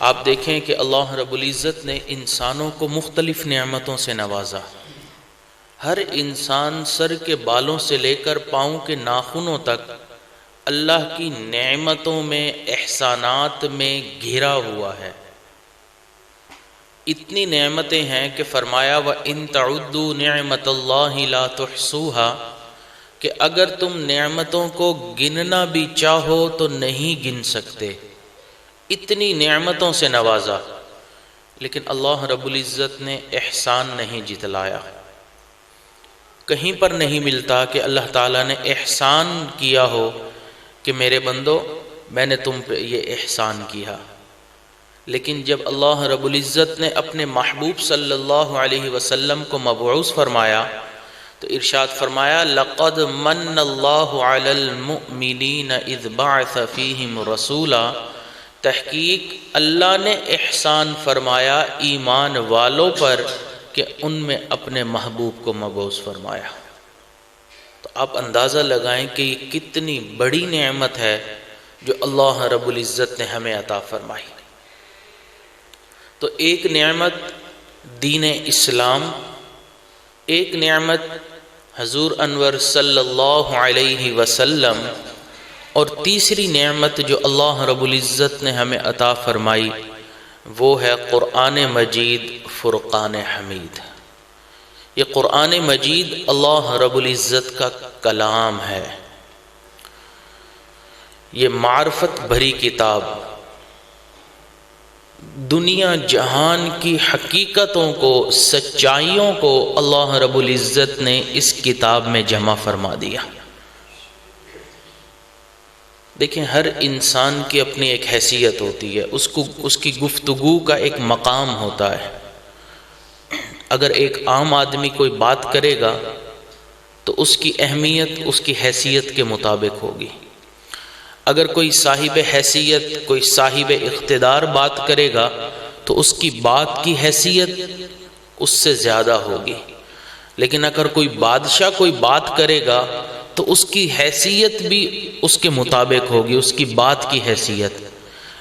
آپ دیکھیں کہ اللہ رب العزت نے انسانوں کو مختلف نعمتوں سے نوازا۔ ہر انسان سر کے بالوں سے لے کر پاؤں کے ناخنوں تک اللہ کی نعمتوں میں، احسانات میں گھرا ہوا ہے۔ اتنی نعمتیں ہیں کہ فرمایا وَإِن تَعُدُّوا نِعْمَةَ اللَّهِ لَا تُحْصُوهَا، کہ اگر تم نعمتوں کو گننا بھی چاہو تو نہیں گن سکتے، اتنی نعمتوں سے نوازا۔ لیکن اللہ رب العزت نے احسان نہیں جتلایا۔ کہیں پر نہیں ملتا کہ اللہ تعالیٰ نے احسان کیا ہو کہ میرے بندو میں نے تم پہ یہ احسان کیا۔ لیکن جب اللہ رب العزت نے اپنے محبوب صلی اللہ علیہ وسلم کو مبعوث فرمایا تو ارشاد فرمایا لَقَدْ مَنَّ اللَّهُ عَلَى الْمُؤْمِنِينَ إِذْ بَعَثَ فِيهِمْ رَسُولًا، تحقیق اللہ نے احسان فرمایا ایمان والوں پر کہ ان میں اپنے محبوب کو مبعوث فرمایا۔ تو آپ اندازہ لگائیں کہ یہ کتنی بڑی نعمت ہے جو اللہ رب العزت نے ہمیں عطا فرمائی۔ تو ایک نعمت دین اسلام، ایک نعمت حضور انور صلی اللہ علیہ وسلم، اور تیسری نعمت جو اللہ رب العزت نے ہمیں عطا فرمائی وہ ہے قرآن مجید فرقان حمید۔ یہ قرآن مجید اللہ رب العزت کا کلام ہے، یہ معرفت بھری کتاب، دنیا جہان کی حقیقتوں کو، سچائیوں کو اللہ رب العزت نے اس کتاب میں جمع فرما دیا۔ دیکھیں ہر انسان کی اپنی ایک حیثیت ہوتی ہے، اس کی گفتگو کا ایک مقام ہوتا ہے۔ اگر ایک عام آدمی کوئی بات کرے گا تو اس کی اہمیت اس کی حیثیت کے مطابق ہوگی۔ اگر کوئی صاحب حیثیت، کوئی صاحب اقتدار بات کرے گا تو اس کی بات کی حیثیت اس سے زیادہ ہوگی۔ لیکن اگر کوئی بادشاہ کوئی بات کرے گا تو اس کی حیثیت بھی اس کے مطابق ہوگی، اس کی بات کی حیثیت۔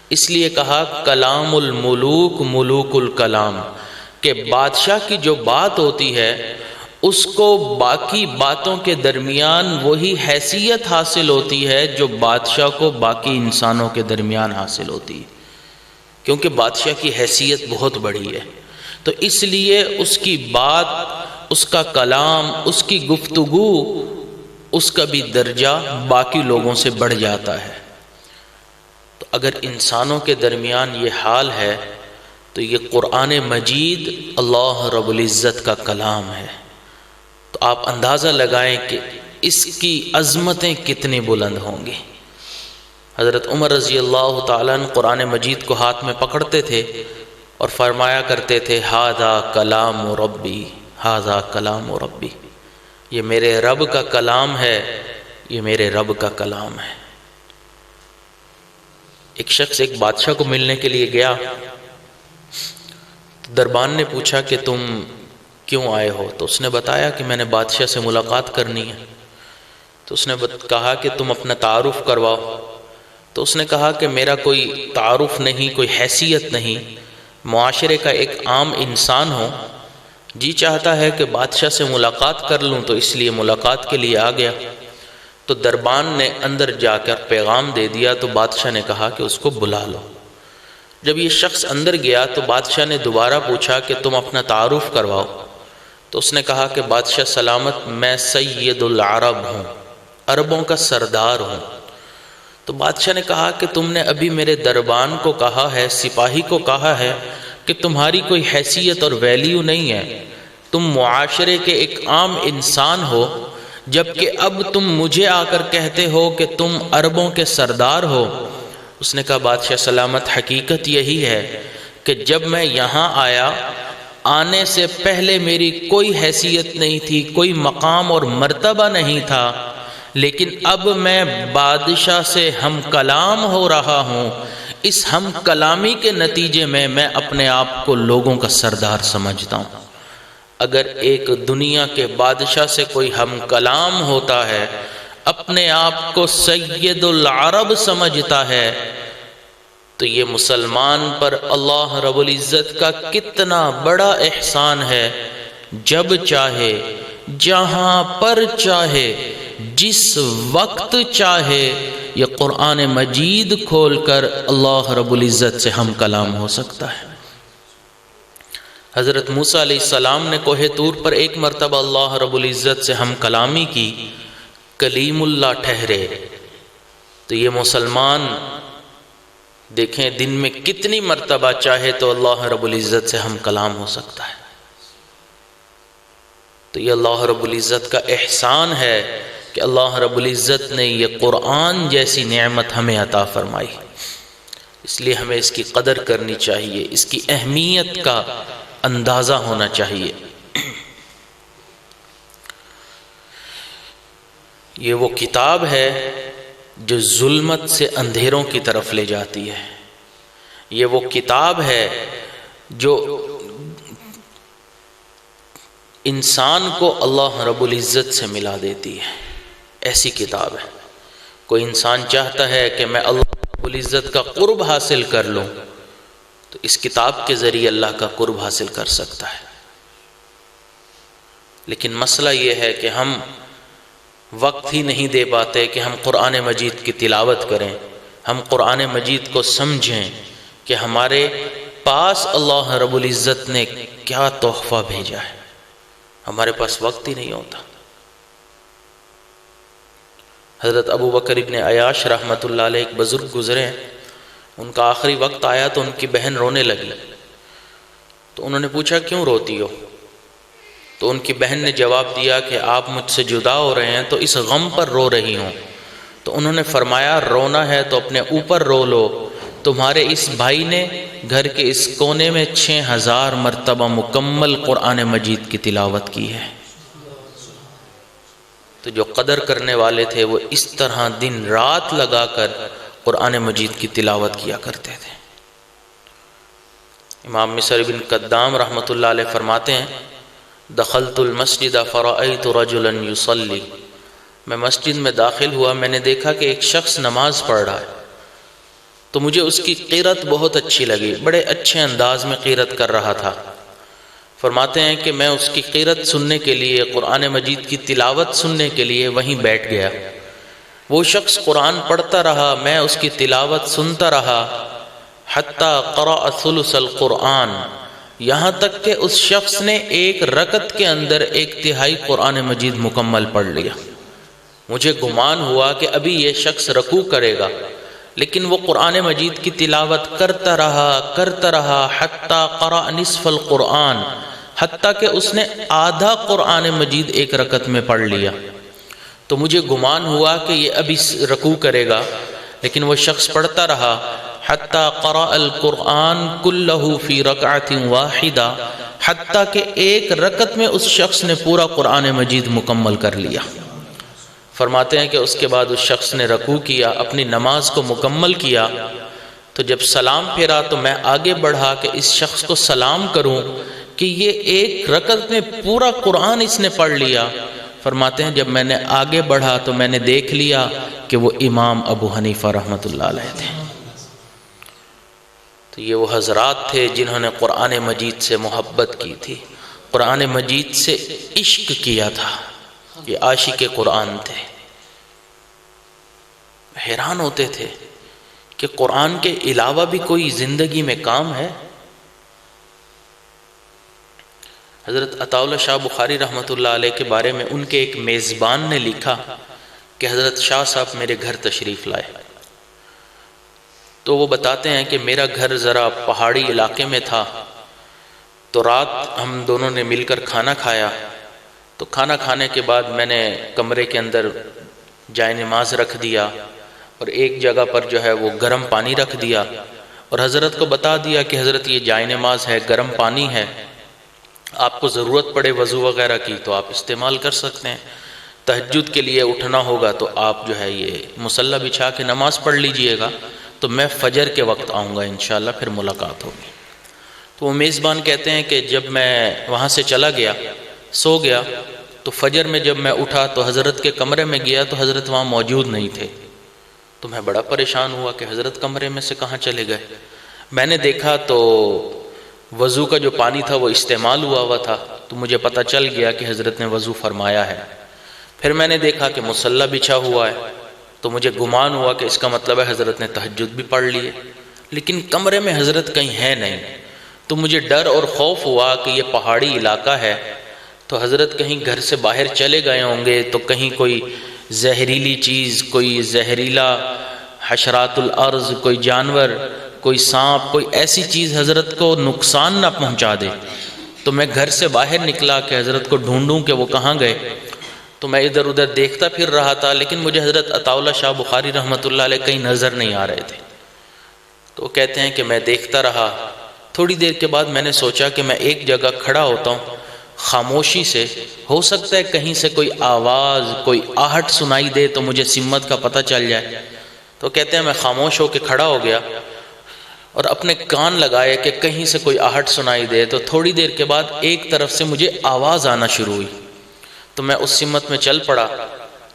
اس لیے کہا کلام الملوک ملوک الکلام، کہ بادشاہ کی جو بات ہوتی ہے اس کو باقی باتوں کے درمیان وہی حیثیت حاصل ہوتی ہے جو بادشاہ کو باقی انسانوں کے درمیان حاصل ہوتی ہے، کیونکہ بادشاہ کی حیثیت بہت بڑی ہے۔ تو اس لیے اس کی بات، اس کا کلام، اس کی گفتگو، اس کا بھی درجہ باقی لوگوں سے بڑھ جاتا ہے۔ تو اگر انسانوں کے درمیان یہ حال ہے تو یہ قرآن مجید اللہ رب العزت کا کلام ہے۔ تو آپ اندازہ لگائیں کہ اس کی عظمتیں کتنی بلند ہوں گی۔ حضرت عمر رضی اللہ تعالیٰ عنہ قرآن مجید کو ہاتھ میں پکڑتے تھے اور فرمایا کرتے تھے ھذا کلام ربی، ھذا کلام ربی، یہ میرے رب کا کلام ہے، یہ میرے رب کا کلام ہے۔ ایک شخص ایک بادشاہ کو ملنے کے لیے گیا، دربان نے پوچھا کہ تم کیوں آئے ہو؟ تو اس نے بتایا کہ میں نے بادشاہ سے ملاقات کرنی ہے۔ تو اس نے کہا کہ تم اپنا تعارف کرواؤ۔ تو اس نے کہا کہ میرا کوئی تعارف نہیں، کوئی حیثیت نہیں، معاشرے کا ایک عام انسان ہوں، جی چاہتا ہے کہ بادشاہ سے ملاقات کر لوں تو اس لیے ملاقات کے لیے آ گیا۔ تو دربان نے اندر جا کر پیغام دے دیا تو بادشاہ نے کہا کہ اس کو بلا لو۔ جب یہ شخص اندر گیا تو بادشاہ نے دوبارہ پوچھا کہ تم اپنا تعارف کرواؤ۔ تو اس نے کہا کہ بادشاہ سلامت، میں سید العرب ہوں، عربوں کا سردار ہوں۔ تو بادشاہ نے کہا کہ تم نے ابھی میرے دربان کو کہا ہے، سپاہی کو کہا ہے کہ تمہاری کوئی حیثیت اور ویلیو نہیں ہے، تم معاشرے کے ایک عام انسان ہو، جبکہ اب تم مجھے آ کر کہتے ہو کہ تم عربوں کے سردار ہو۔ اس نے کہا بادشاہ سلامت، حقیقت یہی ہے کہ جب میں یہاں آیا، آنے سے پہلے میری کوئی حیثیت نہیں تھی، کوئی مقام اور مرتبہ نہیں تھا، لیکن اب میں بادشاہ سے ہم کلام ہو رہا ہوں، اس ہم کلامی کے نتیجے میں میں اپنے آپ کو لوگوں کا سردار سمجھتا ہوں۔ اگر ایک دنیا کے بادشاہ سے کوئی ہم کلام ہوتا ہے، اپنے آپ کو سید العرب سمجھتا ہے، تو یہ مسلمان پر اللہ رب العزت کا کتنا بڑا احسان ہے، جب چاہے، جہاں پر چاہے، جس وقت چاہے یہ قرآن مجید کھول کر اللہ رب العزت سے ہم کلام ہو سکتا ہے۔ حضرت موسیٰ علیہ السلام نے کوہ طور پر ایک مرتبہ اللہ رب العزت سے ہم کلامی کی، کلیم اللہ ٹھہرے۔ تو یہ مسلمان دیکھیں دن میں کتنی مرتبہ چاہے تو اللہ رب العزت سے ہم کلام ہو سکتا ہے۔ تو یہ اللہ رب العزت کا احسان ہے کہ اللہ رب العزت نے یہ قرآن جیسی نعمت ہمیں عطا فرمائی۔ اس لیے ہمیں اس کی قدر کرنی چاہیے، اس کی اہمیت کا اندازہ ہونا چاہیے۔ یہ وہ کتاب ہے جو ظلمت سے اندھیروں کی طرف لے جاتی ہے، یہ وہ کتاب ہے جو انسان کو اللہ رب العزت سے ملا دیتی ہے۔ ایسی کتاب ہے، کوئی انسان چاہتا ہے کہ میں اللہ رب العزت کا قرب حاصل کر لوں تو اس کتاب کے ذریعے اللہ کا قرب حاصل کر سکتا ہے۔ لیکن مسئلہ یہ ہے کہ ہم وقت ہی نہیں دے پاتے کہ ہم قرآن مجید کی تلاوت کریں، ہم قرآن مجید کو سمجھیں کہ ہمارے پاس اللہ رب العزت نے کیا تحفہ بھیجا ہے، ہمارے پاس وقت ہی نہیں ہوتا۔ حضرت ابو بکر ابن عیاش رحمۃ اللہ علیہ ایک بزرگ گزرے ہیں، ان کا آخری وقت آیا تو ان کی بہن رونے لگی، تو انہوں نے پوچھا کیوں روتی ہو؟ تو ان کی بہن نے جواب دیا کہ آپ مجھ سے جدا ہو رہے ہیں تو اس غم پر رو رہی ہوں۔ تو انہوں نے فرمایا رونا ہے تو اپنے اوپر رو لو، تمہارے اس بھائی نے گھر کے اس کونے میں 6000 مرتبہ مکمل قرآن مجید کی تلاوت کی ہے۔ تو جو قدر کرنے والے تھے وہ اس طرح دن رات لگا کر قرآن مجید کی تلاوت کیا کرتے تھے۔ امام مصر بن قدام رحمۃ اللہ علیہ فرماتے ہیں دخلت المسجد فرأيت رجلا يصلي، میں مسجد میں داخل ہوا، میں نے دیکھا کہ ایک شخص نماز پڑھ رہا ہے، تو مجھے اس کی قرأت بہت اچھی لگی، بڑے اچھے انداز میں قرأت کر رہا تھا۔ فرماتے ہیں کہ میں اس کی قرأت سننے کے لیے، قرآن مجید کی تلاوت سننے کے لیے وہیں بیٹھ گیا۔ وہ شخص قرآن پڑھتا رہا، میں اس کی تلاوت سنتا رہا، حتی قرأ ثلث القرآن، یہاں تک کہ اس شخص نے ایک رکعت کے اندر 1/3 قرآن مجید مکمل پڑھ لیا۔ مجھے گمان ہوا کہ ابھی یہ شخص رکوع کرے گا، لیکن وہ قرآن مجید کی تلاوت کرتا رہا حتی قرأ نصف القرآن، حتیٰ کہ اس نے آدھا قرآن مجید ایک رکعت میں پڑھ لیا۔ تو مجھے گمان ہوا کہ یہ ابھی رکوع کرے گا، لیکن وہ شخص پڑھتا رہا حتی قرأ القرآن کلہ فی رکعۃ واحدہ، حتیٰ کہ ایک رکعت میں اس شخص نے پورا قرآن مجید مکمل کر لیا۔ فرماتے ہیں کہ اس کے بعد اس شخص نے رکوع کیا، اپنی نماز کو مکمل کیا، تو جب سلام پھیرا تو میں آگے بڑھا کہ اس شخص کو سلام کروں کہ یہ ایک رکعت میں پورا قرآن اس نے پڑھ لیا۔ فرماتے ہیں جب میں نے آگے بڑھا تو میں نے دیکھ لیا کہ وہ امام ابو حنیفہ رحمۃ اللہ علیہ تھے۔ تو یہ وہ حضرات تھے جنہوں نے قرآن مجید سے محبت کی تھی، قرآن مجید سے عشق کیا تھا، یہ عاشق قرآن تھے۔ حیران ہوتے تھے کہ قرآن کے علاوہ بھی کوئی زندگی میں کام ہے۔ حضرت عطا اللہ شاہ بخاری رحمۃ اللہ علیہ کے بارے میں ان کے ایک میزبان نے لکھا کہ حضرت شاہ صاحب میرے گھر تشریف لائے، تو وہ بتاتے ہیں کہ میرا گھر ذرا پہاڑی علاقے میں تھا، تو رات ہم دونوں نے مل کر کھانا کھایا، تو کھانا کھانے کے بعد میں نے کمرے کے اندر جائے نماز رکھ دیا اور ایک جگہ پر جو ہے وہ گرم پانی رکھ دیا اور حضرت کو بتا دیا کہ حضرت یہ جائے نماز ہے، گرم پانی ہے، آپ کو ضرورت پڑے وضو وغیرہ کی تو آپ استعمال کر سکتے ہیں، تہجد کے لیے اٹھنا ہوگا تو آپ جو ہے یہ مصلی بچھا کے نماز پڑھ لیجئے گا، تو میں فجر کے وقت آؤں گا انشاءاللہ، پھر ملاقات ہوگی۔ تو وہ میزبان کہتے ہیں کہ جب میں وہاں سے چلا گیا، سو گیا، تو فجر میں جب میں اٹھا تو حضرت کے کمرے میں گیا تو حضرت وہاں موجود نہیں تھے۔ تو میں بڑا پریشان ہوا کہ حضرت کمرے میں سے کہاں چلے گئے۔ میں نے دیکھا تو وضو کا جو پانی تھا وہ استعمال ہوا تھا، تو مجھے پتہ چل گیا کہ حضرت نے وضو فرمایا ہے۔ پھر میں نے دیکھا کہ مصلی بچھا ہوا ہے، تو مجھے گمان ہوا کہ اس کا مطلب ہے حضرت نے تہجد بھی پڑھ لی ہے، لیکن کمرے میں حضرت کہیں ہے نہیں۔ تو مجھے ڈر اور خوف ہوا کہ یہ پہاڑی علاقہ ہے، تو حضرت کہیں گھر سے باہر چلے گئے ہوں گے، تو کہیں کوئی زہریلی چیز، کوئی زہریلا حشرات الارض، کوئی جانور، کوئی سانپ، کوئی ایسی چیز حضرت کو نقصان نہ پہنچا دے۔ تو میں گھر سے باہر نکلا کہ حضرت کو ڈھونڈوں کہ وہ کہاں گئے۔ تو میں ادھر ادھر دیکھتا پھر رہا تھا، لیکن مجھے حضرت عطا اللہ شاہ بخاری رحمۃ اللہ علیہ کہیں نظر نہیں آ رہے تھے۔ تو وہ کہتے ہیں کہ میں دیکھتا رہا، تھوڑی دیر کے بعد میں نے سوچا کہ میں ایک جگہ کھڑا ہوتا ہوں خاموشی سے، ہو سکتا ہے کہیں سے کوئی آواز، کوئی آہٹ سنائی دے تو مجھے سمت کا پتہ چل جائے۔ تو کہتے ہیں میں خاموش ہو کے کھڑا ہو گیا اور اپنے کان لگائے کہ کہیں سے کوئی آہٹ سنائی دے۔ تو تھوڑی دیر کے بعد ایک طرف سے مجھے آواز آنا شروع ہوئی، تو میں اس سمت میں چل پڑا،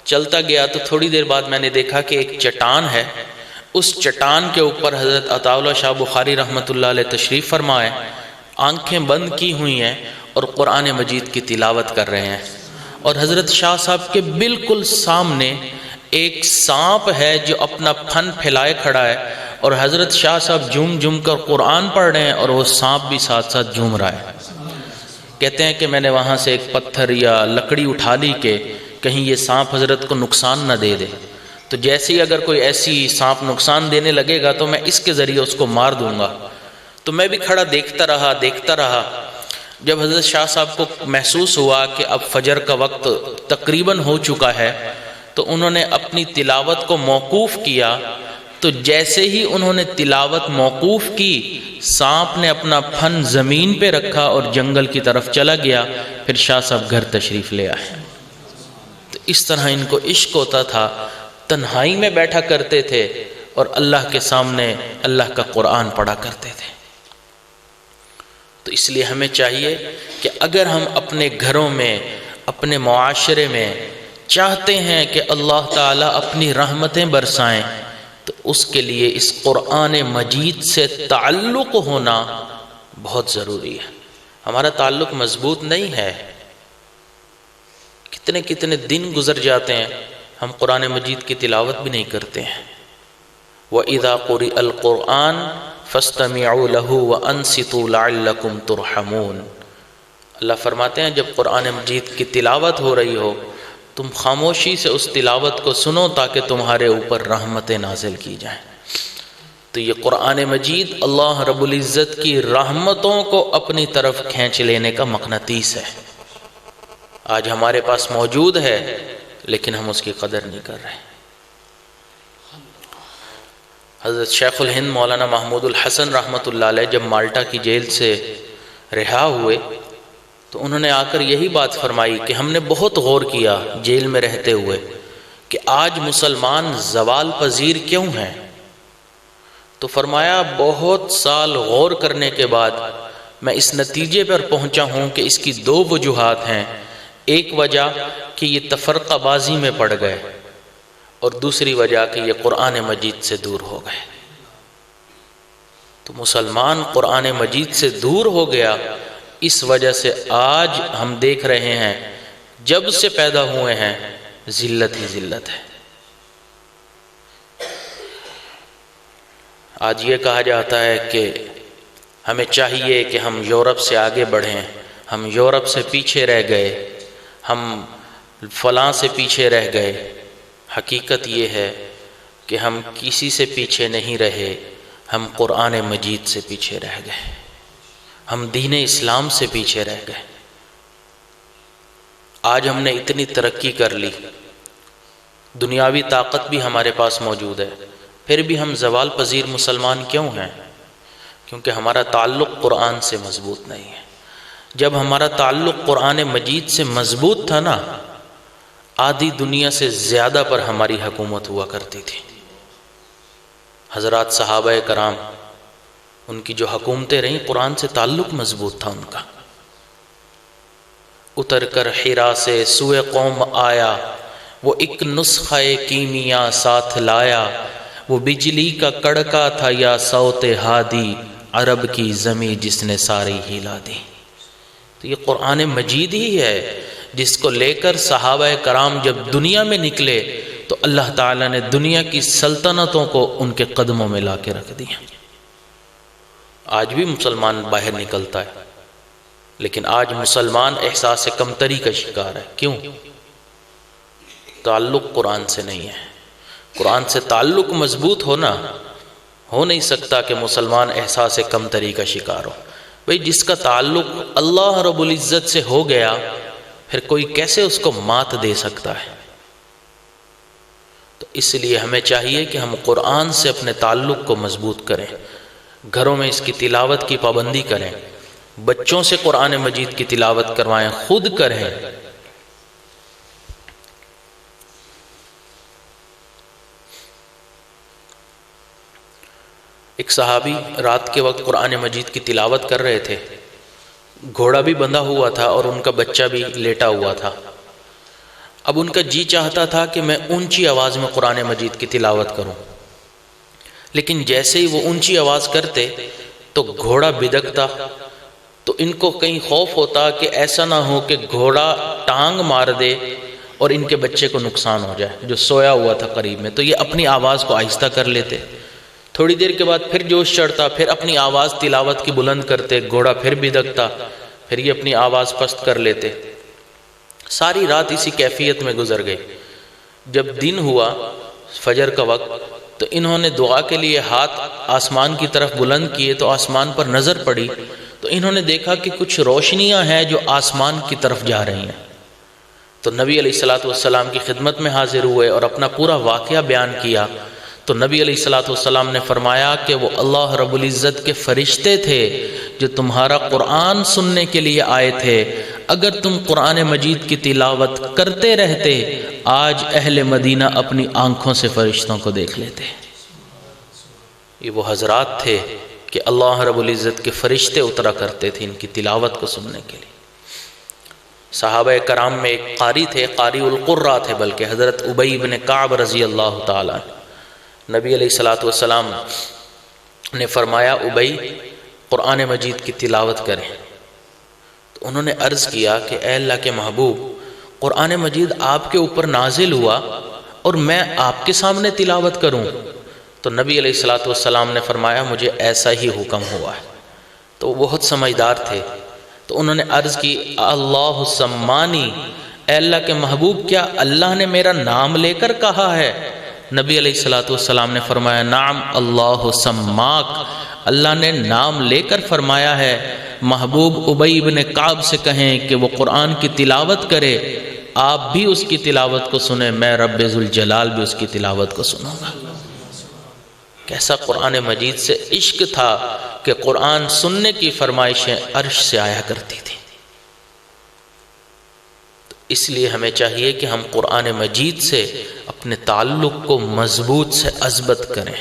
چلتا گیا۔ تو تھوڑی دیر بعد میں نے دیکھا کہ ایک چٹان ہے، اس چٹان کے اوپر حضرت عطا اللہ شاہ بخاری رحمۃ اللہ علیہ تشریف فرمائے، آنکھیں بند کی ہوئی ہیں اور قرآن مجید کی تلاوت کر رہے ہیں۔ اور حضرت شاہ صاحب کے بالکل سامنے ایک سانپ ہے جو اپنا پھن پھیلائے کھڑا ہے، اور حضرت شاہ صاحب جھوم جھوم کر قرآن پڑھ رہے ہیں، اور وہ سانپ بھی ساتھ ساتھ جھوم رہا ہے۔ کہتے ہیں کہ میں نے وہاں سے ایک پتھر یا لکڑی اٹھا لی کہ کہیں یہ سانپ حضرت کو نقصان نہ دے دے، تو جیسے ہی اگر کوئی ایسی سانپ نقصان دینے لگے گا تو میں اس کے ذریعے اس کو مار دوں گا۔ تو میں بھی کھڑا دیکھتا رہا۔ جب حضرت شاہ صاحب کو محسوس ہوا کہ اب فجر کا وقت تقریباً ہو چکا ہے، تو انہوں نے اپنی تلاوت کو موقوف کیا۔ تو جیسے ہی انہوں نے تلاوت موقوف کی، سانپ نے اپنا پھن زمین پہ رکھا اور جنگل کی طرف چلا گیا۔ پھر شاہ صاحب گھر تشریف لے آئے۔ تو اس طرح ان کو عشق ہوتا تھا، تنہائی میں بیٹھا کرتے تھے اور اللہ کے سامنے اللہ کا قرآن پڑھا کرتے تھے۔ تو اس لیے ہمیں چاہیے کہ اگر ہم اپنے گھروں میں، اپنے معاشرے میں چاہتے ہیں کہ اللہ تعالیٰ اپنی رحمتیں برسائیں، تو اس کے لیے اس قرآن مجید سے تعلق ہونا بہت ضروری ہے۔ ہمارا تعلق مضبوط نہیں ہے، کتنے دن گزر جاتے ہیں ہم قرآن مجید کی تلاوت بھی نہیں کرتے ہیں۔ وَإِذَا قُرِئَ الْقُرْآنُ فَاسْتَمِعُوا لَهُ وَأَنصِتُوا لَعَلَّكُمْ تُرْحَمُونَ۔ اللہ فرماتے ہیں جب قرآن مجید کی تلاوت ہو رہی ہو، تم خاموشی سے اس تلاوت کو سنو تاکہ تمہارے اوپر رحمتیں نازل کی جائیں۔ تو یہ قرآن مجید اللہ رب العزت کی رحمتوں کو اپنی طرف کھینچ لینے کا مقناطیس ہے۔ آج ہمارے پاس موجود ہے لیکن ہم اس کی قدر نہیں کر رہے۔ حضرت شیخ الہند مولانا محمود الحسن رحمۃ اللہ علیہ جب مالٹا کی جیل سے رہا ہوئے تو انہوں نے آ کر یہی بات فرمائی کہ ہم نے بہت غور کیا جیل میں رہتے ہوئے کہ آج مسلمان زوال پذیر کیوں ہیں؟ تو فرمایا بہت سال غور کرنے کے بعد میں اس نتیجے پر پہنچا ہوں کہ اس کی دو وجوہات ہیں۔ ایک وجہ کہ یہ تفرقہ بازی میں پڑ گئے، اور دوسری وجہ کہ یہ قرآن مجید سے دور ہو گئے۔ تو مسلمان قرآن مجید سے دور ہو گیا، اس وجہ سے آج ہم دیکھ رہے ہیں جب سے پیدا ہوئے ہیں ذلت ہی ذلت ہے۔ آج یہ کہا جاتا ہے کہ ہمیں چاہیے کہ ہم یورپ سے آگے بڑھیں، ہم یورپ سے پیچھے رہ گئے، ہم فلاں سے پیچھے رہ گئے۔ حقیقت یہ ہے کہ ہم کسی سے پیچھے نہیں رہے، ہم قرآن مجید سے پیچھے رہ گئے، ہم دین اسلام سے پیچھے رہ گئے۔ آج ہم نے اتنی ترقی کر لی، دنیاوی طاقت بھی ہمارے پاس موجود ہے، پھر بھی ہم زوال پذیر مسلمان کیوں ہیں؟ کیونکہ ہمارا تعلق قرآن سے مضبوط نہیں ہے۔ جب ہمارا تعلق قرآن مجید سے مضبوط تھا نا، آدھی دنیا سے زیادہ پر ہماری حکومت ہوا کرتی تھی۔ حضرات صحابہ کرام، ان کی جو حکومتیں رہیں قرآن سے تعلق مضبوط تھا ان کا۔ اتر کر حرا سے سوئے قوم آیا، وہ ایک نسخہ کیمیا ساتھ لایا، وہ بجلی کا کڑکا تھا یا صوت ہادی، عرب کی زمیں جس نے ساری ہلا دی۔ تو یہ قرآن مجید ہی ہے جس کو لے کر صحابہ کرام جب دنیا میں نکلے تو اللہ تعالیٰ نے دنیا کی سلطنتوں کو ان کے قدموں میں لا کے رکھ دیا۔ آج بھی مسلمان باہر نکلتا ہے، لیکن آج مسلمان احساس کمتری کا شکار ہے۔ کیوں؟ تعلق قرآن سے نہیں ہے۔ قرآن سے تعلق مضبوط ہونا ہو نہیں سکتا کہ مسلمان احساس کمتری کا شکار ہو۔ بھئی جس کا تعلق اللہ رب العزت سے ہو گیا، پھر کوئی کیسے اس کو مات دے سکتا ہے؟ تو اس لیے ہمیں چاہیے کہ ہم قرآن سے اپنے تعلق کو مضبوط کریں، گھروں میں اس کی تلاوت کی پابندی کریں، بچوں سے قرآن مجید کی تلاوت کروائیں، خود کریں۔ ایک صحابی رات کے وقت قرآن مجید کی تلاوت کر رہے تھے، گھوڑا بھی بندھا ہوا تھا اور ان کا بچہ بھی لیٹا ہوا تھا۔ اب ان کا جی چاہتا تھا کہ میں اونچی آواز میں قرآن مجید کی تلاوت کروں، لیکن جیسے ہی وہ اونچی آواز کرتے تو گھوڑا بدکتا، تو ان کو کہیں خوف ہوتا کہ ایسا نہ ہو کہ گھوڑا ٹانگ مار دے اور ان کے بچے کو نقصان ہو جائے جو سویا ہوا تھا قریب میں۔ تو یہ اپنی آواز کو آہستہ کر لیتے، تھوڑی دیر کے بعد پھر جوش چڑھتا، پھر اپنی آواز تلاوت کی بلند کرتے، گھوڑا پھر بدکتا، پھر یہ اپنی آواز پست کر لیتے۔ ساری رات اسی کیفیت میں گزر گئی۔ جب دن ہوا فجر کا وقت تو انہوں نے دعا کے لیے ہاتھ آسمان کی طرف بلند کیے، تو آسمان پر نظر پڑی تو انہوں نے دیکھا کہ کچھ روشنیاں ہیں جو آسمان کی طرف جا رہی ہیں۔ تو نبی علیہ السلام کی خدمت میں حاضر ہوئے اور اپنا پورا واقعہ بیان کیا۔ تو نبی علیہ السلام نے فرمایا کہ وہ اللہ رب العزت کے فرشتے تھے جو تمہارا قرآن سننے کے لیے آئے تھے۔ اگر تم قرآن مجید کی تلاوت کرتے رہتے، آج اہل مدینہ اپنی آنکھوں سے فرشتوں کو دیکھ لیتے۔ یہ وہ حضرات تھے کہ اللہ رب العزت کے فرشتے اترا کرتے تھے ان کی تلاوت کو سننے کے لیے۔ صحابہ کرام میں ایک قاری تھے، قاری القرہ تھے بلکہ، حضرت ابی بن کعب رضی اللہ تعالیٰ عنہ۔ نبی علیہ السلام نے فرمایا ابی قرآن مجید کی تلاوت کریں۔ تو انہوں نے عرض کیا کہ اے اللہ کے محبوب، قرآن مجید آپ کے اوپر نازل ہوا اور میں آپ کے سامنے تلاوت کروں؟ تو نبی علیہ السلام نے فرمایا مجھے ایسا ہی حکم ہوا ہے۔ تو وہ بہت سمجھدار تھے، تو انہوں نے عرض کی اللہ سمانی، اے اللہ کے محبوب کیا اللہ نے میرا نام لے کر کہا ہے؟ نبی علیہ السلام نے فرمایا نعم اللہ سماک، اللہ نے نام لے کر فرمایا ہے۔ محبوب ابی بن کعب سے کہیں کہ وہ قرآن کی تلاوت کرے، آپ بھی اس کی تلاوت کو سنیں، میں رب ذوالجلال بھی اس کی تلاوت کو سنوں گا۔ کیسا قرآن مجید سے عشق تھا کہ قرآن سننے کی فرمائشیں عرش سے آیا کرتی تھی۔ اس لیے ہمیں چاہیے کہ ہم قرآن مجید سے اپنے تعلق کو مضبوط سے اثبت کریں۔